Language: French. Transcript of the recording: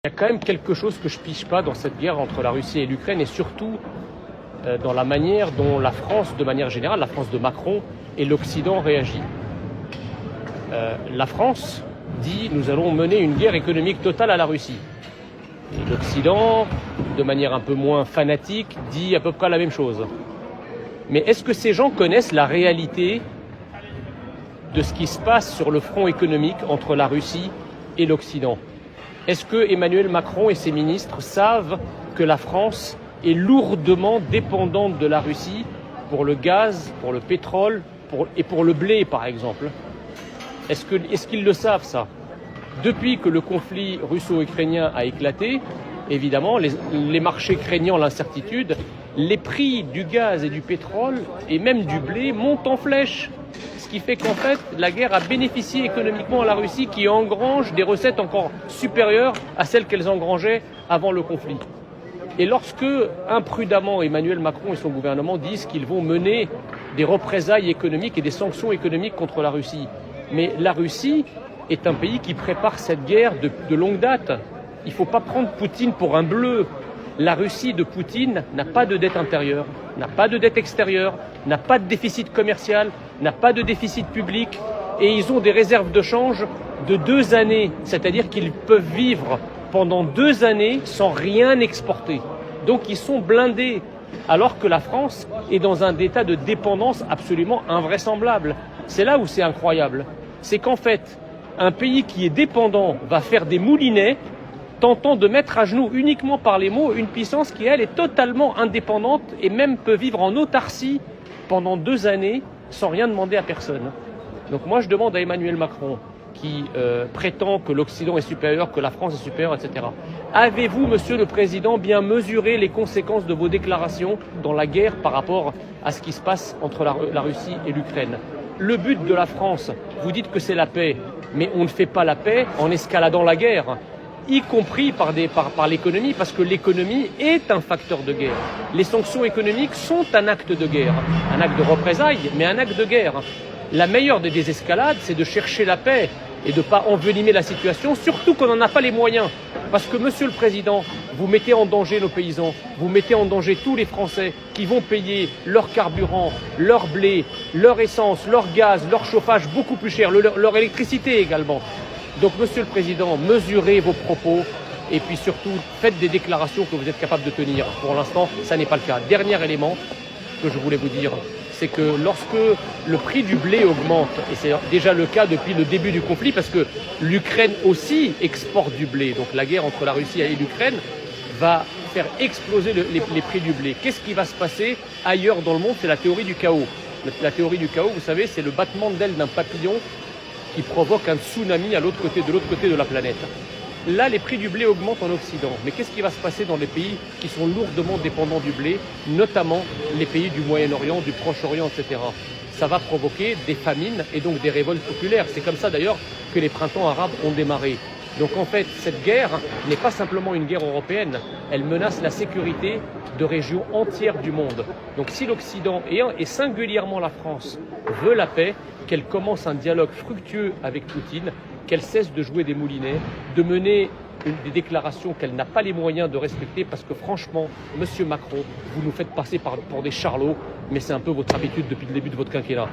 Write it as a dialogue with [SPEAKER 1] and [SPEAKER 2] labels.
[SPEAKER 1] Il y a quand même quelque chose que je pige pas dans cette guerre entre la Russie et l'Ukraine, et surtout dans la manière dont la France, de manière générale, la France de Macron et l'Occident réagit. La France dit nous allons mener une guerre économique totale à la Russie. Et l'Occident, de manière un peu moins fanatique, dit à peu près la même chose. Mais est-ce que ces gens connaissent la réalité de ce qui se passe sur le front économique entre la Russie et l'Occident? Est-ce que Emmanuel Macron et ses ministres savent que la France est lourdement dépendante de la Russie pour le gaz, pour le pétrole et pour le blé, par exemple? Est-ce qu'ils le savent, ça? Depuis que le conflit russo-ukrainien a éclaté, évidemment, les marchés craignant l'incertitude, les prix du gaz et du pétrole et même du blé montent en flèche. Ce qui fait qu'en fait, la guerre a bénéficié économiquement à la Russie, qui engrange des recettes encore supérieures à celles qu'elles engrangeaient avant le conflit. Et lorsque, imprudemment, Emmanuel Macron et son gouvernement disent qu'ils vont mener des représailles économiques et des sanctions économiques contre la Russie, mais la Russie est un pays qui prépare cette guerre de longue date. Il ne faut pas prendre Poutine pour un bleu. La Russie de Poutine n'a pas de dette intérieure, n'a pas de dette extérieure, n'a pas de déficit commercial, n'a pas de déficit public, et ils ont des réserves de change de 2 années, c'est-à-dire qu'ils peuvent vivre pendant 2 années sans rien exporter. Donc ils sont blindés, alors que la France est dans un état de dépendance absolument invraisemblable. C'est là où c'est incroyable. C'est qu'en fait, un pays qui est dépendant va faire des moulinets, tentant de mettre à genoux uniquement par les mots une puissance qui, elle, est totalement indépendante et même peut vivre en autarcie pendant 2 années sans rien demander à personne. Donc moi, je demande à Emmanuel Macron, qui prétend que l'Occident est supérieur, que la France est supérieure, etc. Avez-vous, Monsieur le Président, bien mesuré les conséquences de vos déclarations dans la guerre par rapport à ce qui se passe entre la Russie et l'Ukraine? Le but de la France, vous dites que c'est la paix, mais on ne fait pas la paix en escaladant la guerre, y compris par l'économie, parce que l'économie est un facteur de guerre. Les sanctions économiques sont un acte de guerre, un acte de représailles, mais un acte de guerre. La meilleure des désescalades, c'est de chercher la paix et de ne pas envenimer la situation, surtout qu'on n'en a pas les moyens. Parce que, Monsieur le Président, vous mettez en danger nos paysans, vous mettez en danger tous les Français qui vont payer leur carburant, leur blé, leur essence, leur gaz, leur chauffage beaucoup plus cher, leur électricité également. Donc, Monsieur le Président, mesurez vos propos et puis surtout, faites des déclarations que vous êtes capable de tenir. Pour l'instant, ça n'est pas le cas. Dernier élément que je voulais vous dire, c'est que lorsque le prix du blé augmente, et c'est déjà le cas depuis le début du conflit, parce que l'Ukraine aussi exporte du blé, donc la guerre entre la Russie et l'Ukraine va faire exploser les prix du blé. Qu'est-ce qui va se passer ailleurs dans le monde? C'est la théorie du chaos. La théorie du chaos, vous savez, c'est le battement d'ailes d'un papillon qui provoque un tsunami de l'autre côté de la planète. Là, les prix du blé augmentent en Occident. Mais qu'est-ce qui va se passer dans les pays qui sont lourdement dépendants du blé, notamment les pays du Moyen-Orient, du Proche-Orient, etc. Ça va provoquer des famines et donc des révoltes populaires. C'est comme ça d'ailleurs que les printemps arabes ont démarré. Donc en fait, cette guerre n'est pas simplement une guerre européenne, elle menace la sécurité de régions entières du monde. Donc si l'Occident, et singulièrement la France, veut la paix, qu'elle commence un dialogue fructueux avec Poutine, qu'elle cesse de jouer des moulinets, de mener des déclarations qu'elle n'a pas les moyens de respecter, parce que franchement, Monsieur Macron, vous nous faites passer pour des charlots, mais c'est un peu votre habitude depuis le début de votre quinquennat.